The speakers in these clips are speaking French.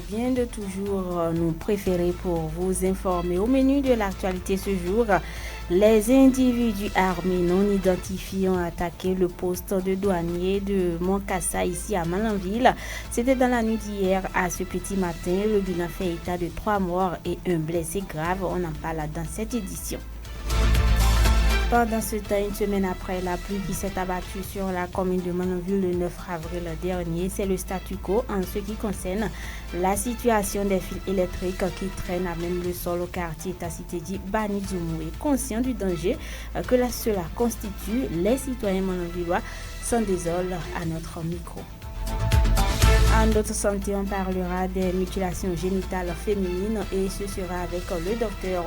bien de toujours nous préférer pour vous informer. Au menu de l'actualité ce jour, les individus armés non identifiés ont attaqué le poste de douanier de Moncassa ici à Malanville. C'était dans la nuit d'hier à ce petit matin. Le bilan fait état de 3 morts et un blessé grave. On en parle dans cette édition. Pendant ce temps, une semaine après la pluie qui s'est abattue sur la commune de Malanville le 9 avril dernier, c'est le statu quo en ce qui concerne la situation des fils électriques qui traînent à même le sol au quartier Tacité-dit Bani-Djoumou. Et conscient du danger que cela constitue, les citoyens malanvillois s'en désolent à notre micro. En notre santé, on parlera des mutilations génitales féminines et ce sera avec le docteur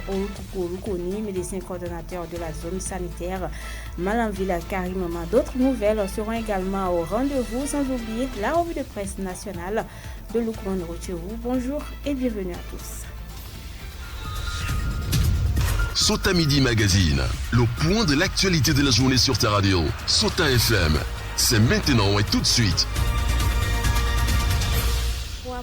Olukouni, médecin coordonnateur de la zone sanitaire Malanville Karimama. D'autres nouvelles seront également au rendez-vous, sans oublier la revue de presse nationale de Lukman Rochewu. Bonjour et bienvenue à tous. Sota Midi Magazine, le point de l'actualité de la journée sur ta radio. Sota FM, c'est maintenant et tout de suite.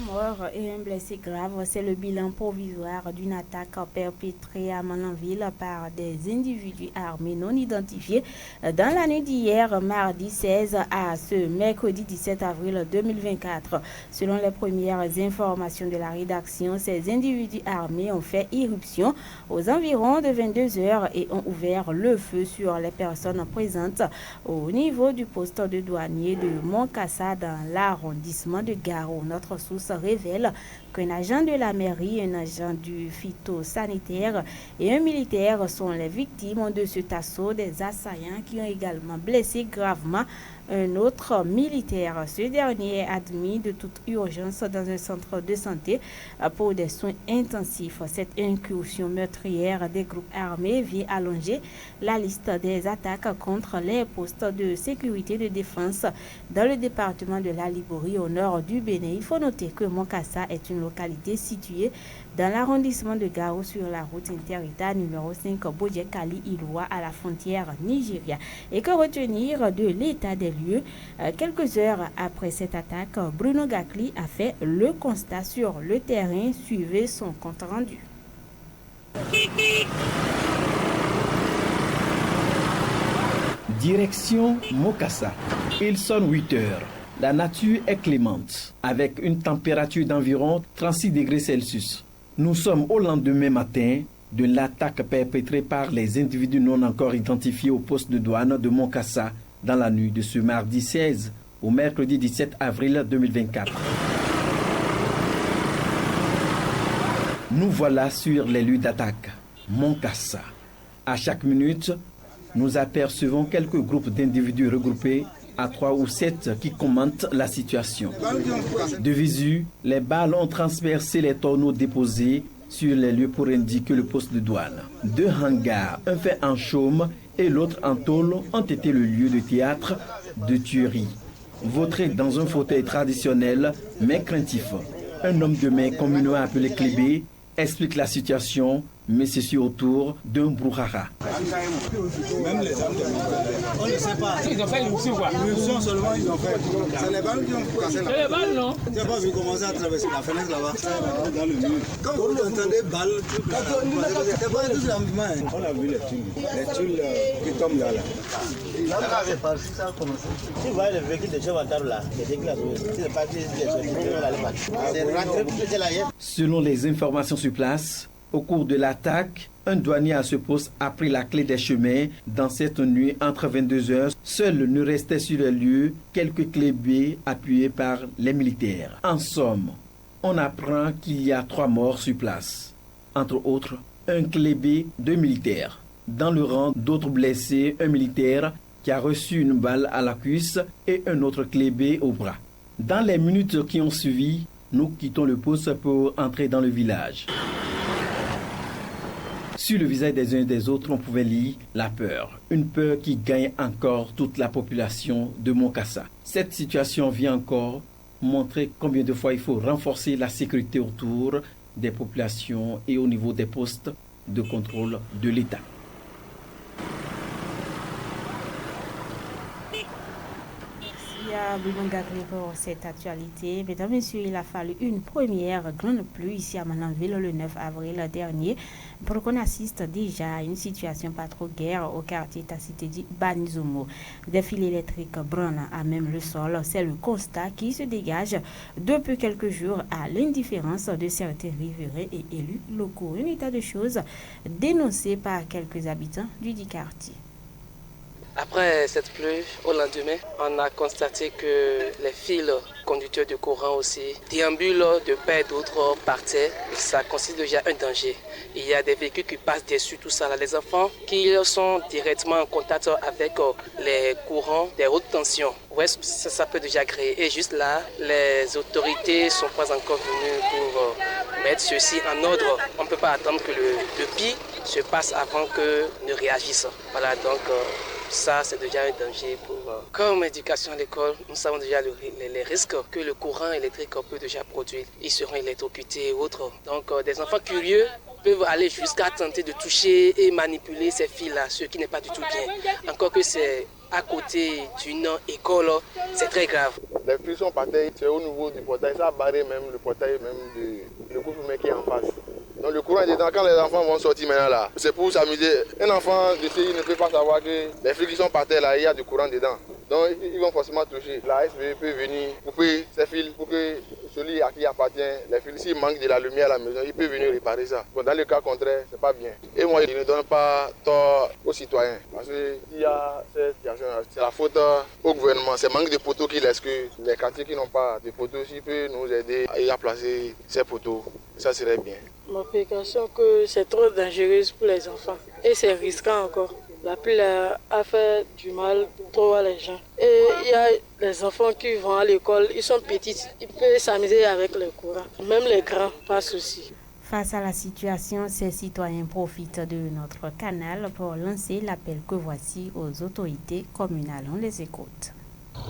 Morts et un blessé grave, c'est le bilan provisoire d'une attaque perpétrée à Malanville par des individus armés non identifiés dans la nuit d'hier, mardi 16 à ce mercredi 17 avril 2024. Selon les premières informations de la rédaction, ces individus armés ont fait irruption aux environs de 22 heures et ont ouvert le feu sur les personnes présentes au niveau du poste de douanier de Moncassa dans l'arrondissement de Garo. Notre source révèle qu'un agent de la mairie, un agent du phytosanitaire et un militaire sont les victimes de cet assaut des assaillants qui ont également blessé gravement un autre militaire. Ce dernier est admis de toute urgence dans un centre de santé pour des soins intensifs. Cette incursion meurtrière des groupes armés vient allonger la liste des attaques contre les postes de sécurité de défense dans le département de la Liborie au nord du Bénin. Il faut noter que Moncassa est une localité située dans l'arrondissement de Gao sur la route inter-État numéro 5 Bodje-Kali-Iloa à la frontière Nigeria. Et que retenir de l'état des lieux? Quelques heures après cette attaque, Bruno Gakli a fait le constat sur le terrain. Suivez son compte rendu. Direction Moncassa. Il sonne 8 heures. La nature est clémente, avec une température d'environ 36 degrés Celsius. Nous sommes au lendemain matin de l'attaque perpétrée par les individus non encore identifiés au poste de douane de Moncassa dans la nuit de ce mardi 16 au mercredi 17 avril 2024. Nous voilà sur les lieux d'attaque, Moncassa. À chaque minute, nous apercevons quelques groupes d'individus regroupés à 3 ou 7 qui commentent la situation. De visu, les balles ont transpercé les tonneaux déposés sur les lieux pour indiquer le poste de douane. 2 hangars, un fait en chaume et l'autre en tôle, ont été le lieu de théâtre de tuerie. Vautré dans un fauteuil traditionnel mais craintif, un homme de main communément appelé Klébé explique la situation, mais ceci autour d'un brouhaha. Même les hommes on ne sait pas. Ils ont fait l'irruption quoi? L'irruption seulement ils ont fait. C'est les balles qui ont cassé là. C'est les balles non? Tu n'as pas vu commencer à traverser la fenêtre là-bas? Dans le mur. Quand vous entendez balles, c'est pas tout simplement. On a vu les tuiles qui tombent là. Là, c'est pas si ça a commencé. Si vous voyez le véhicule de chevaux à table là, c'est déclaré. Si c'est pas c'est rentré. Selon les informations sur place, au cours de l'attaque, un douanier à ce poste a pris la clé des chemins dans cette nuit entre 22 heures. Seul ne restait sur le lieu quelques clébés appuyés par les militaires. En somme, on apprend qu'il y a 3 morts sur place. Entre autres, un clébé, 2 militaires. Dans le rang d'autres blessés, un militaire qui a reçu une balle à la cuisse et un autre clébé au bras. Dans les minutes qui ont suivi, nous quittons le poste pour entrer dans le village. Sur le visage des uns et des autres, on pouvait lire la peur. Une peur qui gagne encore toute la population de Moncassa. Cette situation vient encore montrer combien de fois il faut renforcer la sécurité autour des populations et au niveau des postes de contrôle de l'État. Merci pour cette actualité. Mesdames et messieurs, il a fallu une première grande pluie ici à Malanville le 9 avril dernier pour qu'on assiste déjà à une situation pas trop guère au quartier Tacitedi Banizomo. Des fils électriques brûlent à même le sol. C'est le constat qui se dégage depuis quelques jours à l'indifférence de certains riverains et élus locaux. Un état de choses dénoncé par quelques habitants du dit quartier. Après cette pluie, au lendemain, on a constaté que les fils conducteurs de courant aussi déambulent de part et d'autre par terre. Ça constitue déjà un danger. Il y a des véhicules qui passent dessus, tout ça. Là. Les enfants qui sont directement en contact avec les courants des hautes tensions. Ouais, ça peut déjà créer. Et juste là, les autorités ne sont pas encore venues pour mettre ceci en ordre. On ne peut pas attendre que le pire se passe avant que ne réagissent. Voilà, donc... ça, c'est déjà un danger pour... Comme éducation à l'école, nous savons déjà les risques que le courant électrique peut déjà produire. Ils seront électrocutés et autres. Donc, des enfants curieux peuvent aller jusqu'à tenter de toucher et manipuler ces fils-là, ce qui n'est pas du tout bien. Encore que c'est à côté d'une école, c'est très grave. Les fils sont partis, c'est au niveau du portail. Ça a barré même le portail même le couple qui est en face. Donc le courant est dedans, quand les enfants vont sortir maintenant là, c'est pour s'amuser. Un enfant de CI ne peut pas savoir que les fils qui sont par terre là, il y a du courant dedans. Donc ils vont forcément toucher. La SVE peut venir couper ces fils pour que celui à qui appartient, les fils, s'il manque de la lumière à la maison, il peut venir réparer ça. Bon, dans le cas contraire, c'est pas bien. Et moi, je ne donne pas tort aux citoyens. Parce qu'il y a cette situation, c'est la faute au gouvernement. C'est manque de poteaux qui laisse que les quartiers qui n'ont pas de poteaux, s'ils peuvent nous aider à placer ces poteaux, ça serait bien. Ma précaution que c'est trop dangereux pour les enfants et c'est risquant encore. La pluie a fait du mal trop à les gens. Et il y a les enfants qui vont à l'école, ils sont petits, ils peuvent s'amuser avec le courant. Même les grands, pas de souci. Face à la situation, ces citoyens profitent de notre canal pour lancer l'appel que voici aux autorités communales. On les écoute.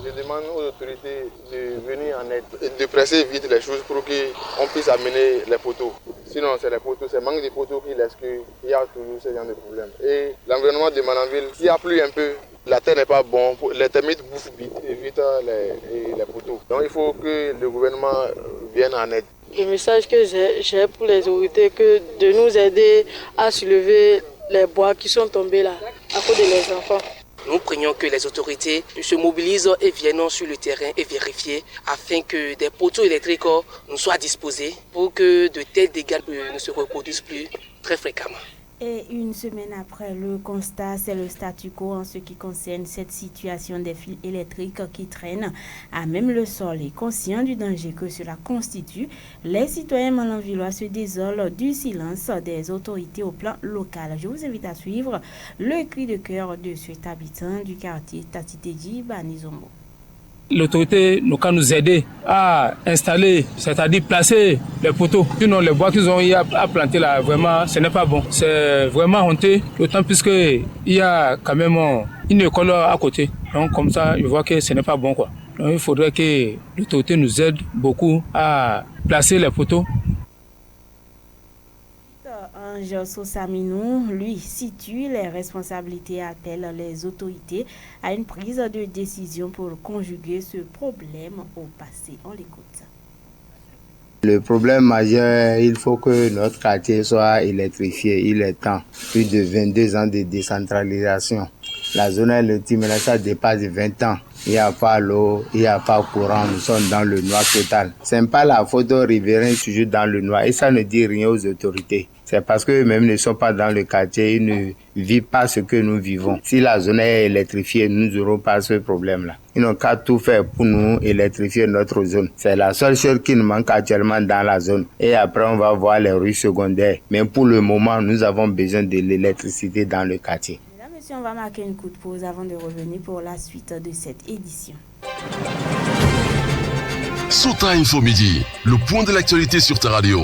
Je demande aux autorités de venir en aide, de presser vite les choses pour qu'on puisse amener les poteaux. Sinon, c'est les poteaux, c'est le manque de poteaux qui laisse qu'il y a toujours ce genre de problème. Et l'environnement de Malanville, s'il y a plu un peu, la terre n'est pas bonne, les termites bouffent vite les poteaux. Donc il faut que le gouvernement vienne en aide. Le message que j'ai pour les autorités, que de nous aider à soulever les bois qui sont tombés là, à cause de les enfants. Nous prions que les autorités se mobilisent et viennent sur le terrain et vérifier afin que des poteaux électriques nous soient disposés pour que de tels dégâts ne se reproduisent plus très fréquemment. Et une semaine après le constat, c'est le statu quo en ce qui concerne cette situation des fils électriques qui traînent à même le sol. Et conscient du danger que cela constitue, les citoyens malanvillois se désolent du silence des autorités au plan local. Je vous invite à suivre le cri de cœur de cet habitant du quartier Tacitedi Banizomo. L'autorité locale nous aider à installer, c'est-à-dire placer les poteaux. Sinon, les bois qu'ils ont eu à planter là, vraiment, ce n'est pas bon. C'est vraiment honteux, d'autant plus qu'il y a quand même une école à côté. Donc, comme ça, je vois que ce n'est pas bon, quoi. Donc, il faudrait que l'autorité nous aide beaucoup à placer les poteaux. Ange Sosaminou, lui, situe les responsabilités, appelle les autorités à une prise de décision pour conjuguer ce problème au passé. On l'écoute. Le problème majeur, il faut que notre quartier soit électrifié. Il est temps. Plus de 22 ans de décentralisation. La zone électrique, ça dépasse 20 ans. Il n'y a pas l'eau, il n'y a pas courant, nous sommes dans le noir total. Ce n'est pas la faute aux riverains toujours dans le noir et ça ne dit rien aux autorités. C'est parce qu'eux-mêmes ne sont pas dans le quartier, ils ne vivent pas ce que nous vivons. Si la zone est électrifiée, nous n'aurons pas ce problème-là. Ils n'ont qu'à tout faire pour nous électrifier notre zone. C'est la seule chose qui nous manque actuellement dans la zone. Et après, on va voir les rues secondaires. Mais pour le moment, nous avons besoin de l'électricité dans le quartier. On va marquer une coup de pause avant de revenir pour la suite de cette édition. Sota Info Midi, le point de l'actualité sur ta radio.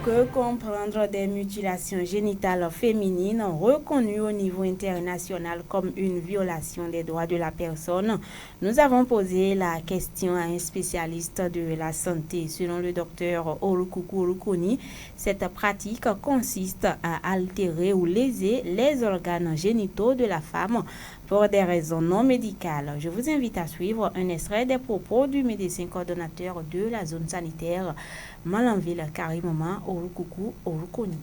Que mieux comprendre des mutilations génitales féminines reconnues au niveau international comme une violation des droits de la personne, nous avons posé la question à un spécialiste de la santé. Selon le docteur Olukuku Olukoni, cette pratique consiste à altérer ou léser les organes génitaux de la femme pour des raisons non médicales. Je vous invite à suivre un extrait des propos du médecin coordonnateur de la zone sanitaire Malanville, Karimama Olukuku Olukoni.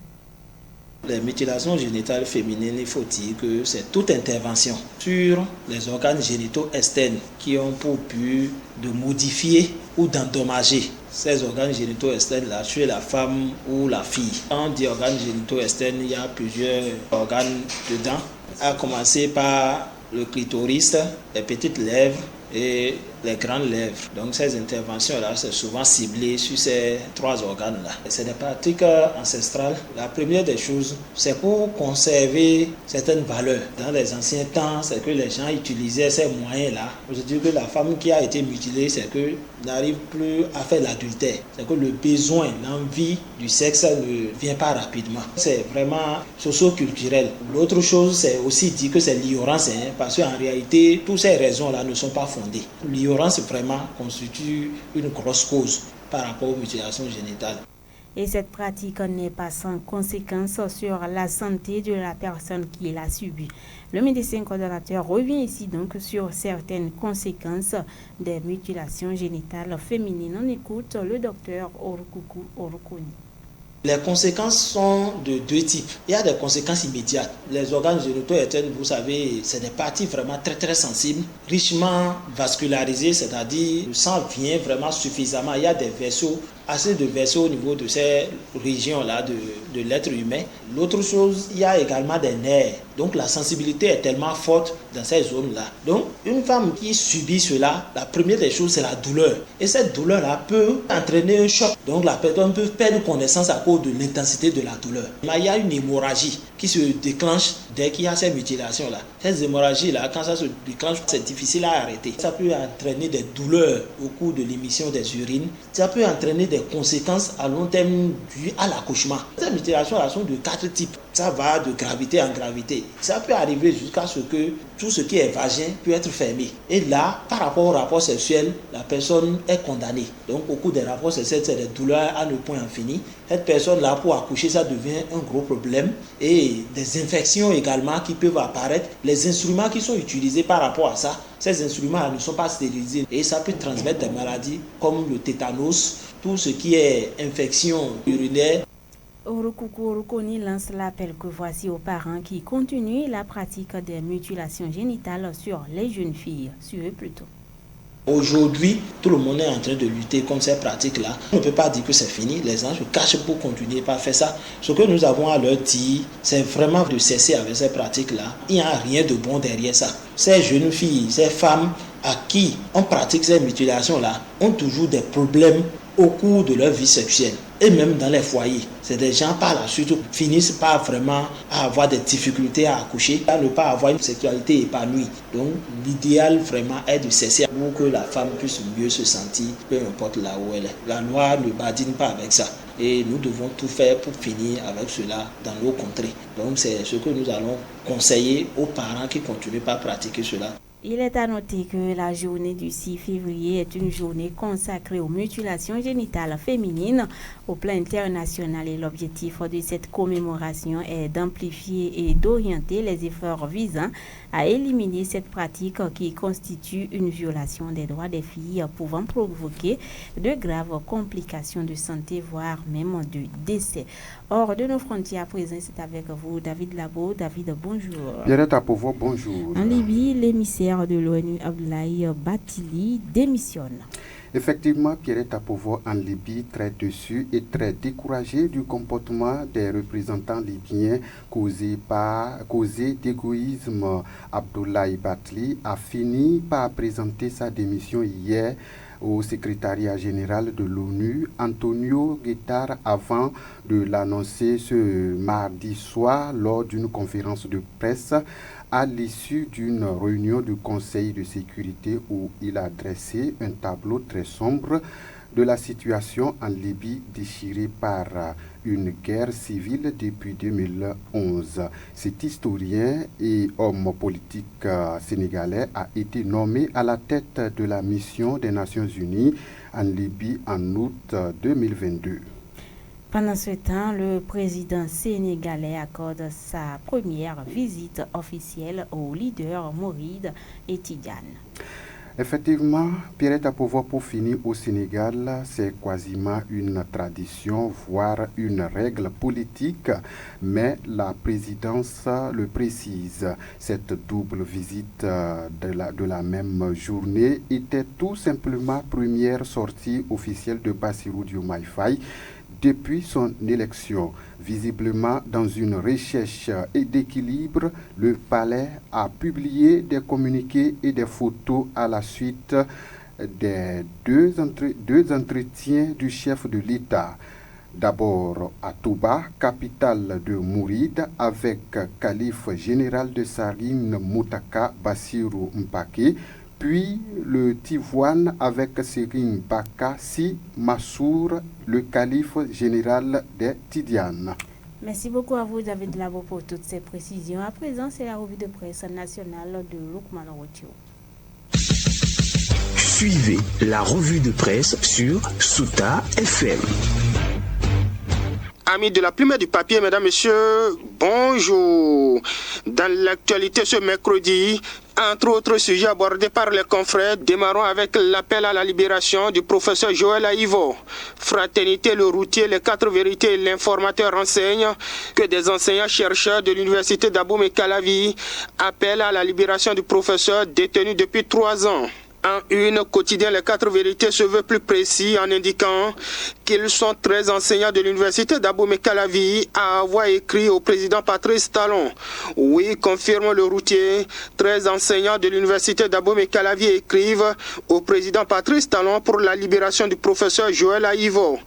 Les mutilations génitales féminines, il faut dire que c'est toute intervention sur les organes génitaux externes qui ont pour but de modifier ou d'endommager ces organes génitaux externes-là chez la femme ou la fille. Quand on dit organes génitaux externes, il y a plusieurs organes dedans, à commencer par le clitoris, les petites lèvres et les grandes lèvres. Donc ces interventions-là, c'est souvent ciblé sur ces trois organes-là. C'est des pratiques ancestrales. La première des choses, c'est pour conserver certaines valeurs. Dans les anciens temps, c'est que les gens utilisaient ces moyens-là. Je dis que la femme qui a été mutilée, c'est que n'arrive plus à faire l'adultère. C'est que le besoin, l'envie du sexe ne vient pas rapidement. C'est vraiment socio-culturel. L'autre chose, c'est aussi dire que c'est l'ignorance, parce qu'en réalité, toutes ces raisons-là ne sont pas fondées. L'ignorance vraiment constitue une grosse cause par rapport aux mutilations génitales. Et cette pratique n'est pas sans conséquence sur la santé de la personne qui l'a subie. Le médecin coordonnateur revient ici donc sur certaines conséquences des mutilations génitales féminines. On écoute le docteur Olukuku Olukoni. Les conséquences sont de deux types. Il y a des conséquences immédiates. Les organes génitaux externes, vous savez, c'est des parties vraiment très très sensibles, richement vascularisées, c'est-à-dire le sang vient vraiment suffisamment. Il y a des vaisseaux, assez de vaisseaux au niveau de ces régions-là de l'être humain. L'autre chose, il y a également des nerfs. Donc la sensibilité est tellement forte dans ces zones-là. Donc une femme qui subit cela, la première des choses, c'est la douleur. Et cette douleur-là peut entraîner un choc. Donc la personne peut perdre connaissance à cause de l'intensité de la douleur. Mais il y a une hémorragie qui se déclenche dès qu'il y a ces mutilations-là. Ces hémorragies-là, quand ça se déclenche, c'est difficile à arrêter. Ça peut entraîner des douleurs au cours de l'émission des urines. Ça peut entraîner des conséquences à long terme dues à l'accouchement. Ces mutilations-là sont de 4 types. Ça va de gravité en gravité. Ça peut arriver jusqu'à ce que tout ce qui est vagin peut être fermé. Et là, par rapport au rapport sexuel, la personne est condamnée. Donc au cours des rapports sexuels, c'est des douleurs à ne point infini. Cette personne-là, pour accoucher, ça devient un gros problème. Et des infections également qui peuvent apparaître. Les instruments qui sont utilisés par rapport à ça, ces instruments ne sont pas stérilisés. Et ça peut transmettre des maladies comme le tétanos, tout ce qui est infection urinaire. Olukuku Olukoni lance l'appel que voici aux parents qui continuent la pratique des mutilations génitales sur les jeunes filles. Suivez plutôt. Aujourd'hui, tout le monde est en train de lutter contre ces pratiques-là. On ne peut pas dire que c'est fini. Les gens se cachent pour continuer par faire ça. Ce que nous avons à leur dire, c'est vraiment de cesser avec ces pratiques-là. Il n'y a rien de bon derrière ça. Ces jeunes filles, ces femmes à qui on pratique ces mutilations-là ont toujours des problèmes au cours de leur vie sexuelle et même dans les foyers. C'est des gens par la suite finissent par vraiment avoir des difficultés à accoucher, à ne pas avoir une sexualité épanouie. Donc l'idéal vraiment est de cesser pour que la femme puisse mieux se sentir, peu importe là où elle est. La loi ne badine pas avec ça. Et nous devons tout faire pour finir avec cela dans nos contrées. Donc c'est ce que nous allons conseiller aux parents qui continuent par pratiquer cela. Il est à noter que la journée du 6 février est une journée consacrée aux mutilations génitales féminines au plan international et l'objectif de cette commémoration est d'amplifier et d'orienter les efforts visant à éliminer cette pratique qui constitue une violation des droits des filles pouvant provoquer de graves complications de santé, voire même de décès. Hors de nos frontières, à présent, c'est avec vous, David Labo. David, bonjour. Pierrette Apovo, bonjour. En Libye, l'émissaire de l'ONU, Abdoulaye Bathily, démissionne. Effectivement, Pierrette Apovo en Libye, très déçu et très découragé du comportement des représentants libyens causé d'égoïsme. Abdoulaye Bathily a fini par présenter sa démission hier au secrétariat général de l'ONU, Antonio Guterres, avant de l'annoncer ce mardi soir lors d'une conférence de presse à l'issue d'une réunion du Conseil de sécurité où il a dressé un tableau très sombre de la situation en Libye déchirée par une guerre civile depuis 2011. Cet historien et homme politique sénégalais a été nommé à la tête de la mission des Nations Unies en Libye en août 2022. Pendant ce temps, le président sénégalais accorde sa première visite officielle au leader Mouride et Tidiane. Effectivement, Pierrette, à pouvoir pour finir au Sénégal, c'est quasiment une tradition, voire une règle politique, mais la présidence le précise. Cette double visite de la même journée était tout simplement première sortie officielle de Bassirou Diomaye Faye depuis son élection. Visiblement, dans une recherche d'équilibre, le palais a publié des communiqués et des photos à la suite des deux entretiens du chef de l'État. D'abord à Touba, capitale de Mouride, avec calife général de Sarine Moutaka Bassirou Mpake, puis le Tivoine avec Serigne Baka Si Massour, le calife général des Tidianes. Merci beaucoup à vous, David Labo, pour toutes ces précisions. À présent, c'est la revue de presse nationale de Lukman Rotio. Suivez la revue de presse sur Souta FM. Amis de la plume et du papier, mesdames, messieurs, bonjour. Dans l'actualité ce mercredi, entre autres sujets abordés par les confrères, démarrons avec l'appel à la libération du professeur Joël Aïvo. Fraternité, le routier, les 4 vérités et l'informateur renseignent que des enseignants-chercheurs de l'université d'Abomey-Calavi appellent à la libération du professeur détenu depuis 3 ans. En une, quotidien Les 4 vérités se veut plus précis en indiquant qu'ils sont 13 enseignants de l'université d'Abomey-Calavi à avoir écrit au président Patrice Talon. Oui, confirme le routier, 13 enseignants de l'université d'Abomey-Calavi écrivent au président Patrice Talon pour la libération du professeur Joël Aïvo.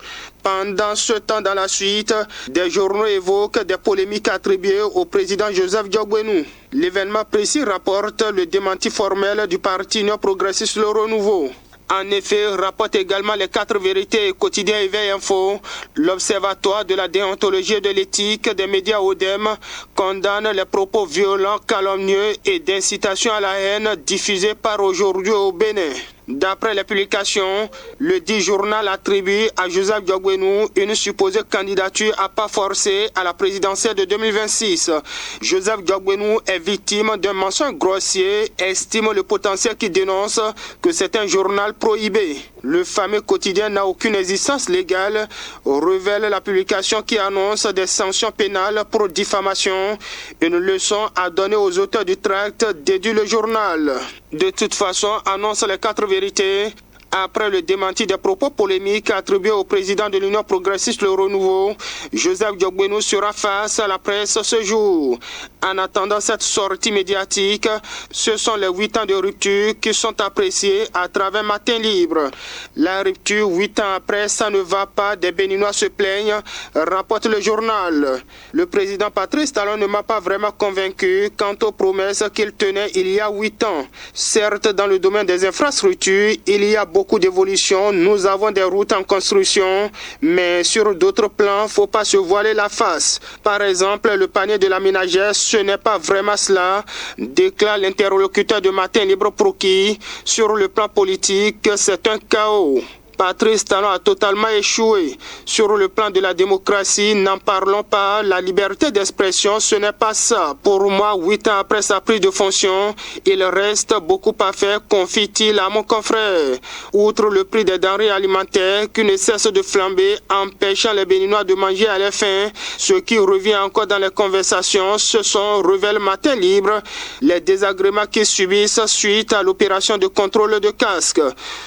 Pendant ce temps, dans la suite, des journaux évoquent des polémiques attribuées au président Joseph Diogbenou. L'événement précis rapporte le démenti formel du parti Union Progressiste Le Renouveau. En effet, rapporte également Les 4 vérités et quotidien Éveil Info. L'Observatoire de la déontologie et de l'éthique des médias ODEM condamne les propos violents, calomnieux et d'incitation à la haine diffusés par Aujourd'hui au Bénin. D'après les publications, le dit journal attribue à Joseph Diogbenou une supposée candidature à pas forcée à la présidentielle de 2026. Joseph Diogbenou est victime d'un mensonge grossier, estime le potentiel qui dénonce que c'est un journal prohibé. Le fameux quotidien n'a aucune existence légale, révèle la publication qui annonce des sanctions pénales pour diffamation, une leçon à donner aux auteurs du tract, déduit le journal. De toute façon, annonce Les 4 vérités, après le démenti des propos polémiques attribués au président de l'Union Progressiste Le Renouveau, Joseph Diogbenou sera face à la presse ce jour. En attendant cette sortie médiatique, ce sont les 8 ans de rupture qui sont appréciés à travers Matin Libre. La rupture 8 ans après, ça ne va pas, des Béninois se plaignent, rapporte le journal. Le président Patrice Talon ne m'a pas vraiment convaincu quant aux promesses qu'il tenait il y a 8 ans. Certes, dans le domaine des infrastructures, il y a beaucoup d'évolutions, nous avons des routes en construction, mais sur d'autres plans, faut pas se voiler la face. Par exemple, le panier de la ménagère, ce n'est pas vraiment cela, déclare l'interlocuteur de Matin Libre pour qui, sur le plan politique, c'est un chaos. Patrice Talon a totalement échoué. Sur le plan de la démocratie, n'en parlons pas. La liberté d'expression, ce n'est pas ça. Pour moi, 8 ans après sa prise de fonction, il reste beaucoup à faire, confie-t-il à mon confrère. Outre le prix des denrées alimentaires qui ne cesse de flamber, empêchant les Béninois de manger à leur faim, ce qui revient encore dans les conversations, ce sont, révèle Matin Libre, les désagréments qu'ils subissent suite à l'opération de contrôle de casque.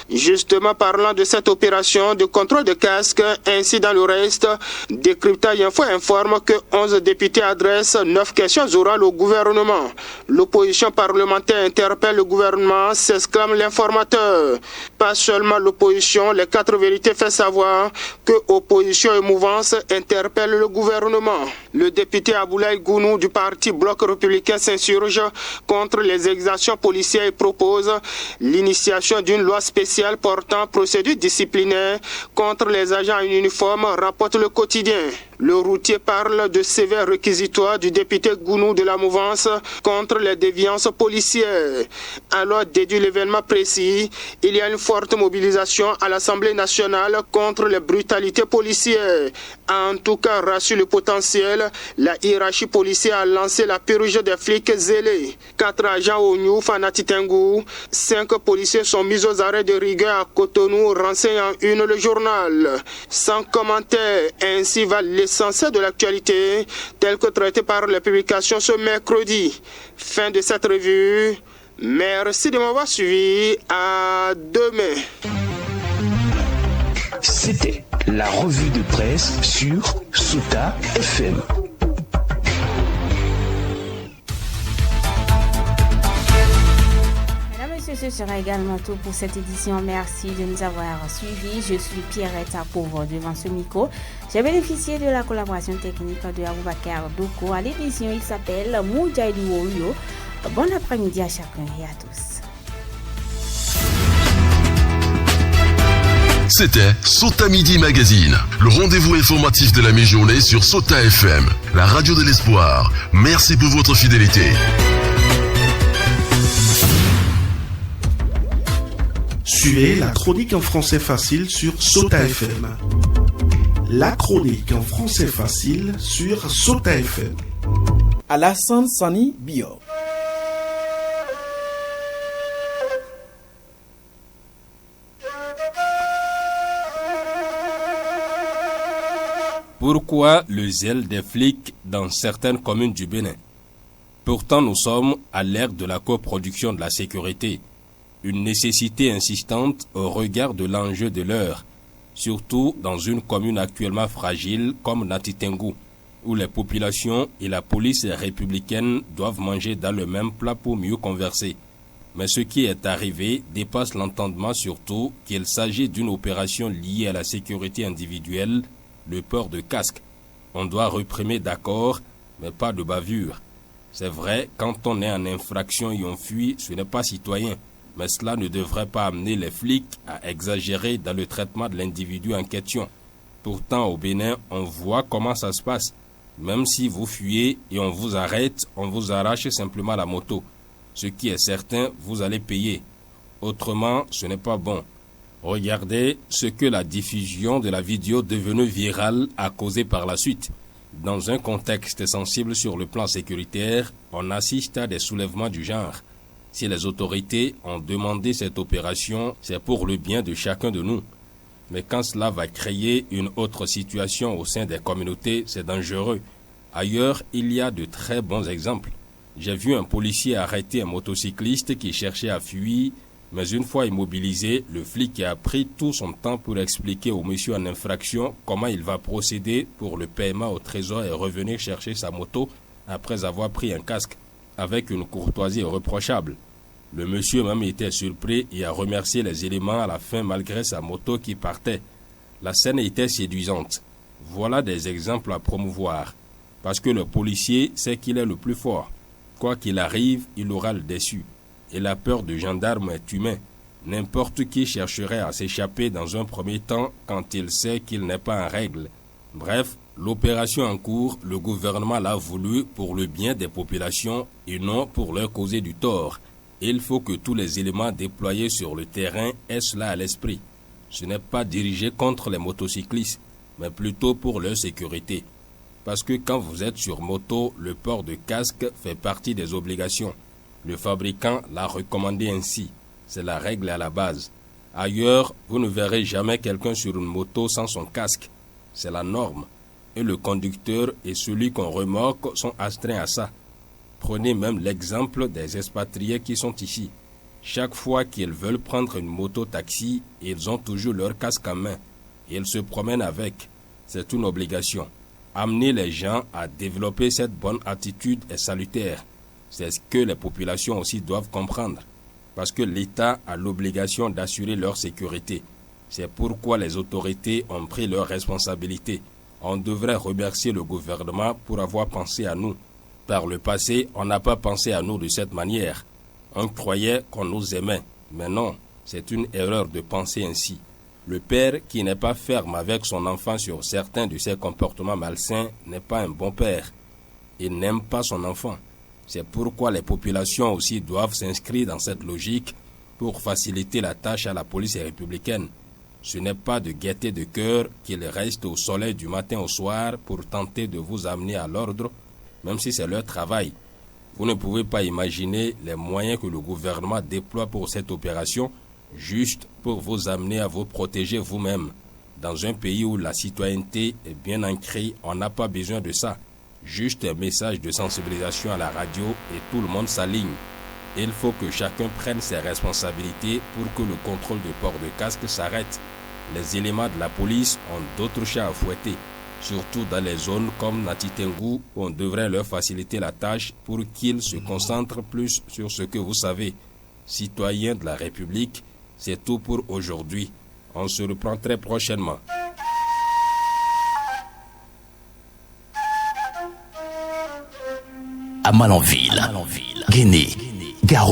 Justement, parlant de cette opération de contrôle de casque, ainsi dans le reste, Décryptage Info informe que 11 députés adressent 9 questions orales au gouvernement. L'opposition parlementaire interpelle le gouvernement, s'exclame l'informateur. Pas seulement l'opposition, Les 4 vérités fait savoir que opposition et mouvance interpellent le gouvernement. Le député Aboulaye Gounou du parti Bloc républicain s'insurge contre les exactions policières et propose l'initiation d'une loi spéciale portant procédure disciplinaire contre les agents en uniforme, rapporte le quotidien. Le routier parle de sévères réquisitoires du député Gounou de la mouvance contre les déviances policières. Alors, déduit l'événement précis, il y a une forte mobilisation à l'Assemblée nationale contre les brutalités policières. En tout cas, rassure le potentiel, la hiérarchie policière a lancé la purge des flics zélés. 4 agents au Niouf à Natitengou, 5 policiers sont mis aux arrêts de rigueur à Cotonou, renseigne en une le journal. Sans commentaire, ainsi va l'essentiel de l'actualité, tel que traité par les publications ce mercredi. Fin de cette revue. Merci de m'avoir suivi. À demain. C'était la revue de presse sur Sota FM. Ce sera également tout pour cette édition. Merci de nous avoir suivis. Je suis Pierrette Pauvre devant ce micro. J'ai bénéficié de la collaboration technique de Aboubakar Doko. À l'édition, il s'appelle Moudjaïdou Ouyo. Bon après-midi à chacun et à tous. C'était Sota Midi Magazine, le rendez-vous informatif de la mi-journée sur Sota FM, la radio de l'espoir. Merci pour votre fidélité. Suivez la chronique en français facile sur Sota FM. La chronique en français facile sur Sota FM. Alassane Sani Bio. Pourquoi le zèle des flics dans certaines communes du Bénin? Pourtant, nous sommes à l'ère de la coproduction de la sécurité. Une nécessité insistante au regard de l'enjeu de l'heure, surtout dans une commune actuellement fragile comme Natitengou, où les populations et la police républicaine doivent manger dans le même plat pour mieux converser. Mais ce qui est arrivé dépasse l'entendement, surtout qu'il s'agit d'une opération liée à la sécurité individuelle, le port de casque. On doit réprimer, d'accord, mais pas de bavure. C'est vrai, quand on est en infraction et on fuit, ce n'est pas citoyen. Mais cela ne devrait pas amener les flics à exagérer dans le traitement de l'individu en question. Pourtant, au Bénin, on voit comment ça se passe. Même si vous fuyez et on vous arrête, on vous arrache simplement la moto. Ce qui est certain, vous allez payer. Autrement, ce n'est pas bon. Regardez ce que la diffusion de la vidéo devenue virale a causé par la suite. Dans un contexte sensible sur le plan sécuritaire, on assiste à des soulèvements du genre. Si les autorités ont demandé cette opération, c'est pour le bien de chacun de nous. Mais quand cela va créer une autre situation au sein des communautés, c'est dangereux. Ailleurs, il y a de très bons exemples. J'ai vu un policier arrêter un motocycliste qui cherchait à fuir, mais une fois immobilisé, le flic a pris tout son temps pour expliquer au monsieur en infraction comment il va procéder pour le paiement au trésor et revenir chercher sa moto après avoir pris un casque, avec une courtoisie irréprochable. Le monsieur même était surpris et a remercié les éléments à la fin malgré sa moto qui partait. La scène était séduisante. Voilà des exemples à promouvoir, parce que le policier sait qu'il est le plus fort. Quoi qu'il arrive, il aura le dessus. Et la peur du gendarme est humain. N'importe qui chercherait à s'échapper dans un premier temps quand il sait qu'il n'est pas en règle. Bref, l'opération en cours, le gouvernement l'a voulu pour le bien des populations et non pour leur causer du tort. Il faut que tous les éléments déployés sur le terrain aient cela à l'esprit. Ce n'est pas dirigé contre les motocyclistes, mais plutôt pour leur sécurité. Parce que quand vous êtes sur moto, le port de casque fait partie des obligations. Le fabricant l'a recommandé ainsi. C'est la règle à la base. Ailleurs, vous ne verrez jamais quelqu'un sur une moto sans son casque. C'est la norme. Et le conducteur et celui qu'on remorque sont astreints à ça. Prenez même l'exemple des expatriés qui sont ici. Chaque fois qu'ils veulent prendre une moto-taxi, ils ont toujours leur casque en main. Ils se promènent avec. C'est une obligation. Amener les gens à développer cette bonne attitude est salutaire. C'est ce que les populations aussi doivent comprendre. Parce que l'État a l'obligation d'assurer leur sécurité. C'est pourquoi les autorités ont pris leurs responsabilités. On devrait remercier le gouvernement pour avoir pensé à nous. Par le passé, on n'a pas pensé à nous de cette manière. On croyait qu'on nous aimait, mais non, c'est une erreur de penser ainsi. Le père qui n'est pas ferme avec son enfant sur certains de ses comportements malsains n'est pas un bon père. Il n'aime pas son enfant. C'est pourquoi les populations aussi doivent s'inscrire dans cette logique pour faciliter la tâche à la police républicaine. Ce n'est pas de gaieté de cœur qu'ils restent au soleil du matin au soir pour tenter de vous amener à l'ordre, même si c'est leur travail. Vous ne pouvez pas imaginer les moyens que le gouvernement déploie pour cette opération, juste pour vous amener à vous protéger vous-même. Dans un pays où la citoyenneté est bien ancrée, on n'a pas besoin de ça. Juste un message de sensibilisation à la radio et tout le monde s'aligne. Il faut que chacun prenne ses responsabilités pour que le contrôle de port de casque s'arrête. Les éléments de la police ont d'autres chats à fouetter, surtout dans les zones comme Natitengu, où on devrait leur faciliter la tâche pour qu'ils se concentrent plus sur ce que vous savez. Citoyens de la République, c'est tout pour aujourd'hui. On se reprend très prochainement. À Malanville, Guinée, Garou,